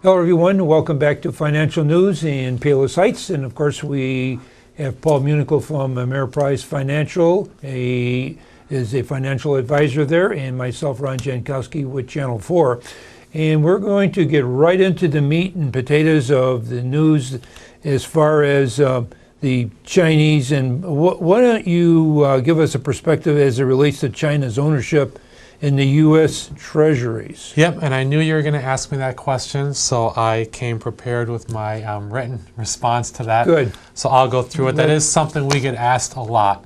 Hello everyone, welcome back to Financial News in Palos Heights, and of course we have Paul Munichel from Ameriprise Financial, is a financial advisor there, and myself, Ron Jankowski, with Channel 4. And we're going to get right into the meat and potatoes of the news as far as the Chinese, and why don't you give us a perspective as it relates to China's ownership in the U.S. Treasuries. Yep, and I knew you were going to ask me that question, so I came prepared with my written response to that. Good. So I'll go through it. That is something we get asked a lot.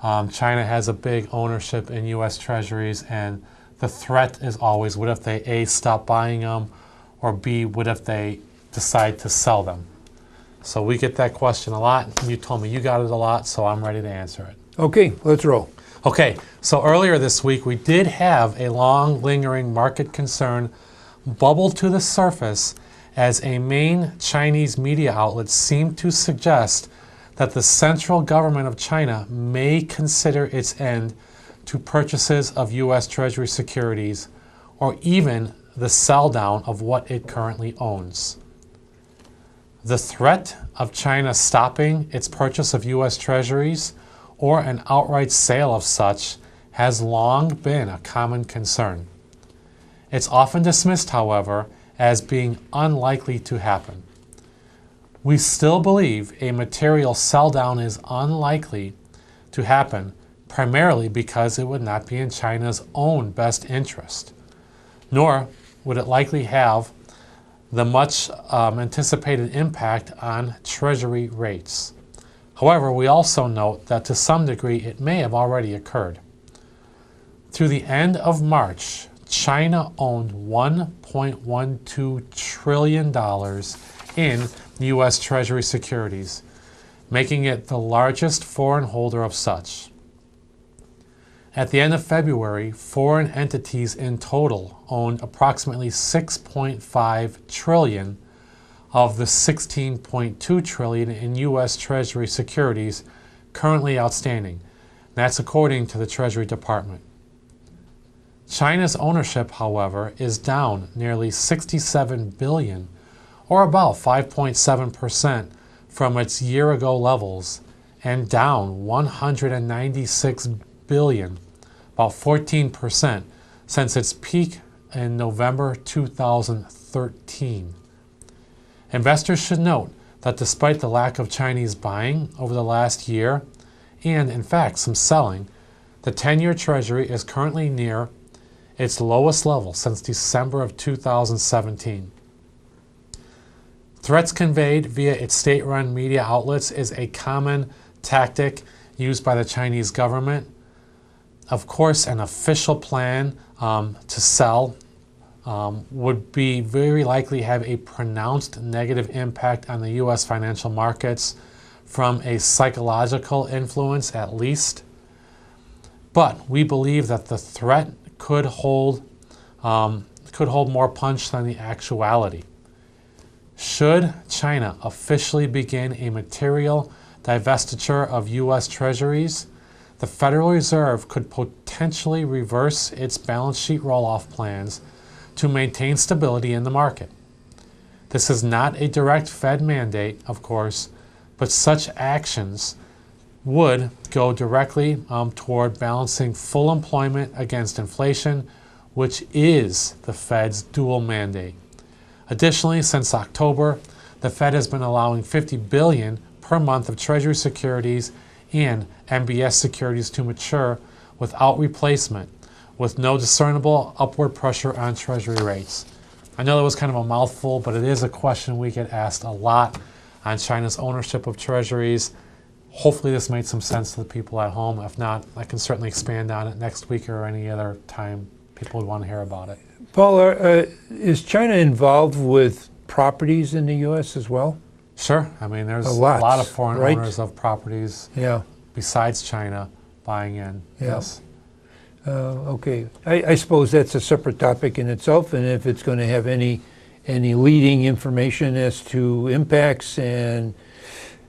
China has a big ownership in U.S. Treasuries, and the threat is always, what if they A, stop buying them, or B, what if they decide to sell them? So we get that question a lot. You told me you got it a lot, so I'm ready to answer it. Okay, let's roll. Okay, so earlier this week we did have a long lingering market concern bubble to the surface as a main Chinese media outlet seemed to suggest that the central government of China may consider its end to purchases of U.S. Treasury securities, or even the sell down of what it currently owns. The threat of China stopping its purchase of U.S. Treasuries or an outright sale of such has long been a common concern. It's often dismissed, however, as being unlikely to happen. We still believe a material sell-down is unlikely to happen, primarily because it would not be in China's own best interest, nor would it likely have the much anticipated impact on Treasury rates. However, we also note that to some degree it may have already occurred. Through the end of March, China owned $1.12 trillion in U.S. Treasury securities, making it the largest foreign holder of such. At the end of February, foreign entities in total owned approximately $6.5 trillion of the $16.2 trillion in U.S. Treasury securities currently outstanding. That's according to the Treasury Department. China's ownership, however, is down nearly $67 billion, or about 5.7% from its year-ago levels, and down $196 billion, about 14%, since its peak in November 2013. Investors should note that despite the lack of Chinese buying over the last year, and in fact some selling, the 10-year Treasury is currently near its lowest level since December of 2017. Threats conveyed via its state-run media outlets is a common tactic used by the Chinese government. Of course, an official plan to sell would be very likely have a pronounced negative impact on the U.S. financial markets from a psychological influence at least. But we believe that the threat could hold more punch than the actuality. Should China officially begin a material divestiture of U.S. Treasuries, the Federal Reserve could potentially reverse its balance sheet roll-off plans to maintain stability in the market. This is not a direct Fed mandate, of course, but such actions would go directly toward balancing full employment against inflation, which is the Fed's dual mandate. Additionally, since October, the Fed has been allowing $50 billion per month of Treasury securities and MBS securities to mature without replacement, with no discernible upward pressure on Treasury rates. I know that was kind of a mouthful, but it is a question we get asked a lot on China's ownership of Treasuries. Hopefully this made some sense to the people at home. If not, I can certainly expand on it next week or any other time people would want to hear about it. Paul, is China involved with properties in the U.S. as well? Sure. I mean, there's a lot of foreign owners of properties besides China buying in. Yes. Okay. I suppose that's a separate topic in itself, and if it's going to have any leading information as to impacts and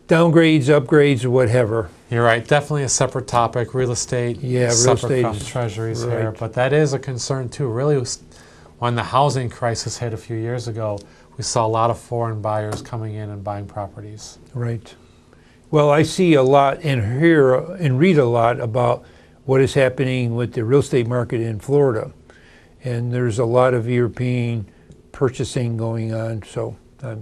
downgrades, upgrades, or whatever. You're right. Definitely a separate topic. Real estate, separate from treasuries here. But that is a concern too. Really, When the housing crisis hit a few years ago, we saw a lot of foreign buyers coming in and buying properties. Right. Well, I see a lot and hear and read a lot about what is happening with the real estate market in Florida. And there's a lot of European purchasing going on. So I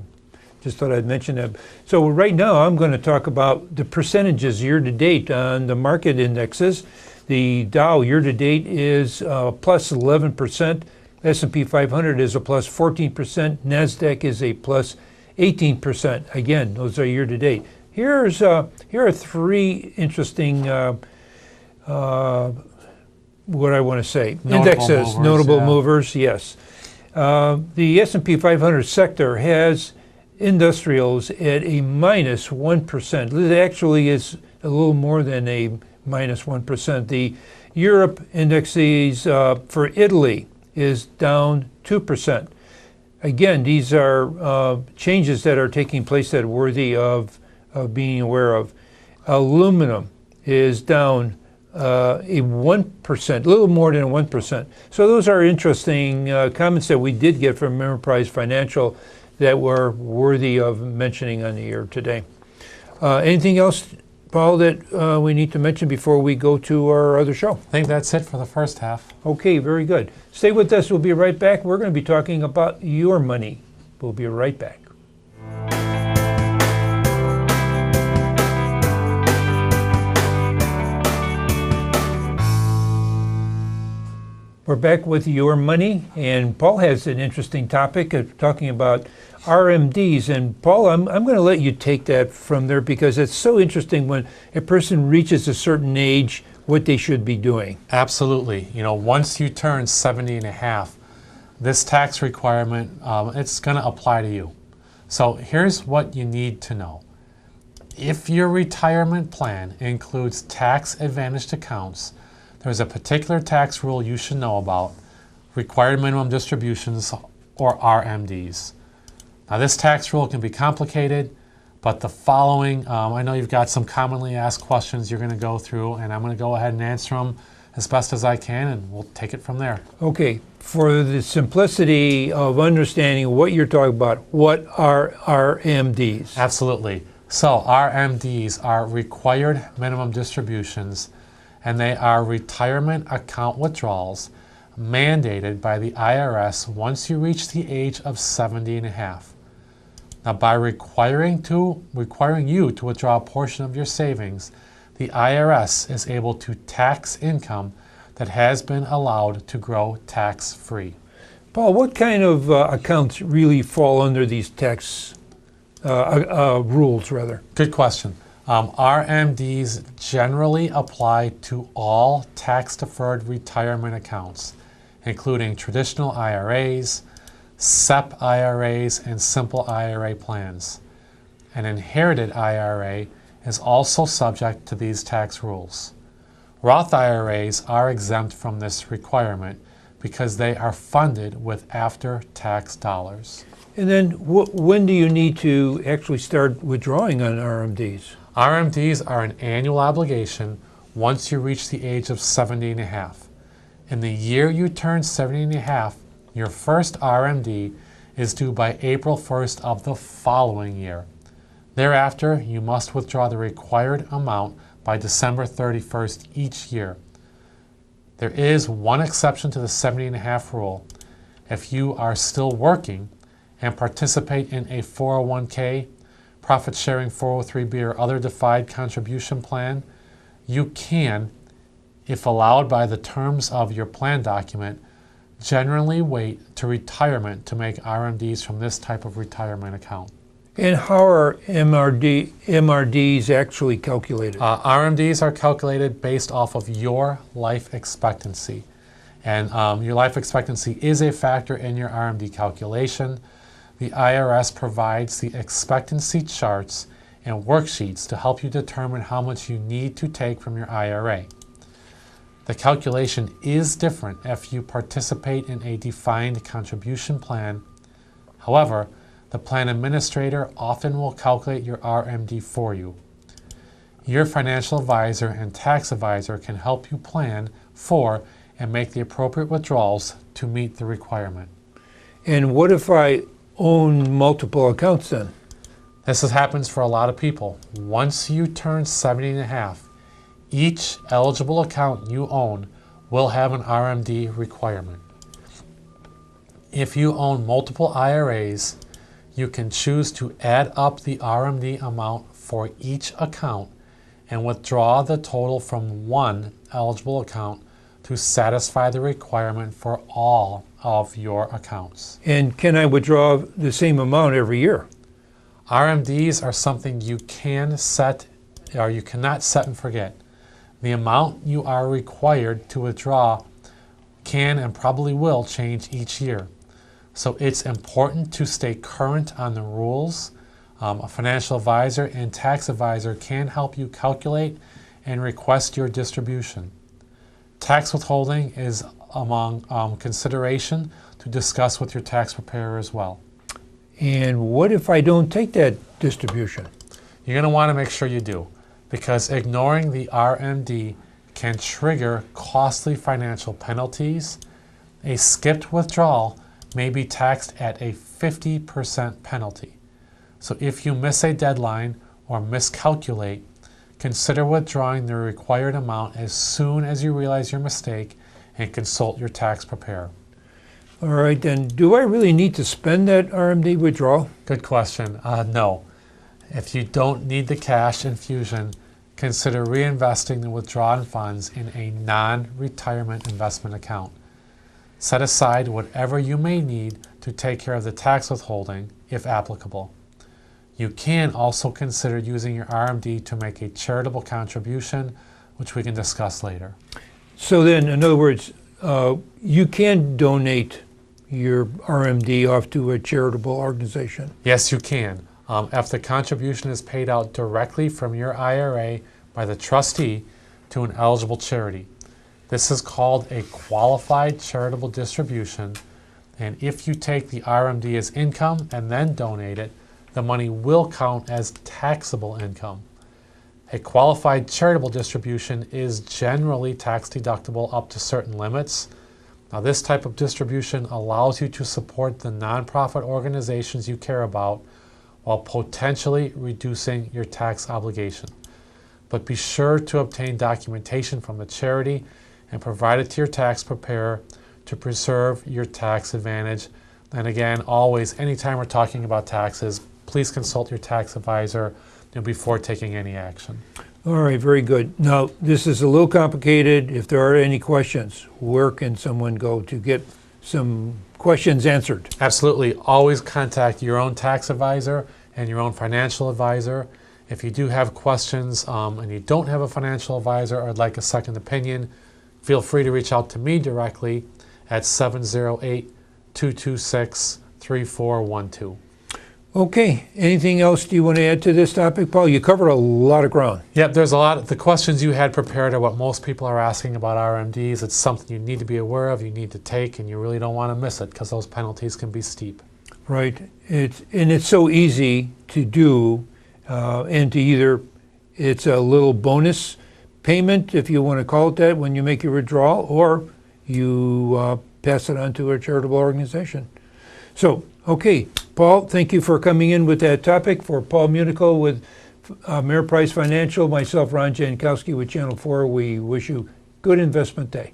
just thought I'd mention that. So right now I'm going to talk about the percentages year to date on the market indexes. The Dow year to date is plus 11%. S&P 500 is a plus 14%. NASDAQ is a plus 18%. Again, those are year to date. Here are three interesting, what I want to say, indexes, notable movers, yes. The S&P 500 sector has industrials at a minus 1%. It actually is a little more than a minus 1%. The Europe indexes for Italy is down 2%. Again, these are changes that are taking place that are worthy of being aware of. Aluminum is down a 1%, a little more than 1%. So those are interesting comments that we did get from Ameriprise Financial that were worthy of mentioning on the air today. Anything else, Paul, that we need to mention before we go to our other show? I think that's it for the first half. Okay, very good. Stay with us. We'll be right back. We're going to be talking about your money. We'll be right back. We're back with your money, and Paul has an interesting topic of talking about RMDs. And Paul, I'm going to let you take that from there because it's so interesting when a person reaches a certain age, what they should be doing. Absolutely. You know, once you turn 70 and a half, this tax requirement, it's going to apply to you. So here's what you need to know. If your retirement plan includes tax advantaged accounts, there's a particular tax rule you should know about, required minimum distributions, or RMDs. Now this tax rule can be complicated, but the following, I know you've got some commonly asked questions you're going to go through, and I'm going to go ahead and answer them as best as I can, and we'll take it from there. Okay, for the simplicity of understanding what you're talking about, what are RMDs? Absolutely. So RMDs are required minimum distributions, and they are retirement account withdrawals mandated by the IRS once you reach the age of 70 and a half. Now, by requiring you to withdraw a portion of your savings, the IRS is able to tax income that has been allowed to grow tax-free. Paul, what kind of accounts really fall under these tax rules, rather? Good question. RMDs generally apply to all tax-deferred retirement accounts, including traditional IRAs, SEP IRAs, and simple IRA plans. An inherited IRA is also subject to these tax rules. Roth IRAs are exempt from this requirement because they are funded with after-tax dollars. And then when do you need to actually start withdrawing on RMDs? RMDs are an annual obligation once you reach the age of 70 and a half. In the year you turn 70 and a half, your first RMD is due by April 1st of the following year. Thereafter, you must withdraw the required amount by December 31st each year. There is one exception to the 70 and a half rule. If you are still working and participate in a 401k, profit-sharing 403b, or other defined contribution plan, you can, if allowed by the terms of your plan document, generally wait to retirement to make RMDs from this type of retirement account. And how are MRDs actually calculated? RMDs are calculated based off of your life expectancy. And your life expectancy is a factor in your RMD calculation. The IRS provides the expectancy charts and worksheets to help you determine how much you need to take from your IRA. The calculation is different if you participate in a defined contribution plan. However, the plan administrator often will calculate your RMD for you. Your financial advisor and tax advisor can help you plan for and make the appropriate withdrawals to meet the requirement. And what if I own multiple accounts then? Happens for a lot of people. Once you turn 70 and a half, each eligible account you own will have an RMD requirement. If you own multiple IRAs, you can choose to add up the RMD amount for each account and withdraw the total from one eligible account to satisfy the requirement for all of your accounts. And can I withdraw the same amount every year? RMDs are something you can set or you cannot set and forget. The amount you are required to withdraw can and probably will change each year. So it's important to stay current on the rules. A financial advisor and tax advisor can help you calculate and request your distribution. Tax withholding is among consideration to discuss with your tax preparer as well. And what if I don't take that distribution? You're going to want to make sure you do, because ignoring the RMD can trigger costly financial penalties. A skipped withdrawal may be taxed at a 50% penalty. So if you miss a deadline or miscalculate, consider withdrawing the required amount as soon as you realize your mistake and consult your tax preparer. All right, then do I really need to spend that RMD withdrawal? Good question. No. If you don't need the cash infusion, consider reinvesting the withdrawn funds in a non-retirement investment account. Set aside whatever you may need to take care of the tax withholding, if applicable. You can also consider using your RMD to make a charitable contribution, which we can discuss later. So then, in other words, you can donate your RMD off to a charitable organization. Yes, you can. If the contribution is paid out directly from your IRA by the trustee to an eligible charity. This is called a qualified charitable distribution, and if you take the RMD as income and then donate it, the money will count as taxable income. A qualified charitable distribution is generally tax deductible up to certain limits. Now, this type of distribution allows you to support the nonprofit organizations you care about while potentially reducing your tax obligation. But be sure to obtain documentation from the charity and provide it to your tax preparer to preserve your tax advantage. And again, always, anytime we're talking about taxes, please consult your tax advisor before taking any action. All right, very good. Now, this is a little complicated. If there are any questions, where can someone go to get some questions answered? Absolutely. Always contact your own tax advisor and your own financial advisor. If you do have questions and you don't have a financial advisor or would like a second opinion, feel free to reach out to me directly at 708-226-3412. Okay, anything else do you want to add to this topic, Paul? You covered a lot of ground. Yep, there's a lot. The questions you had prepared are what most people are asking about RMDs. It's something you need to be aware of, you need to take, and you really don't want to miss it because those penalties can be steep. Right, it's so easy to do, and to either, it's a little bonus payment, if you want to call it that, when you make your withdrawal, or you pass it on to a charitable organization. So, okay, Paul, thank you for coming in with that topic. For Paul Munico with Ameriprise Financial, myself, Ron Jankowski with Channel 4, we wish you good investment day.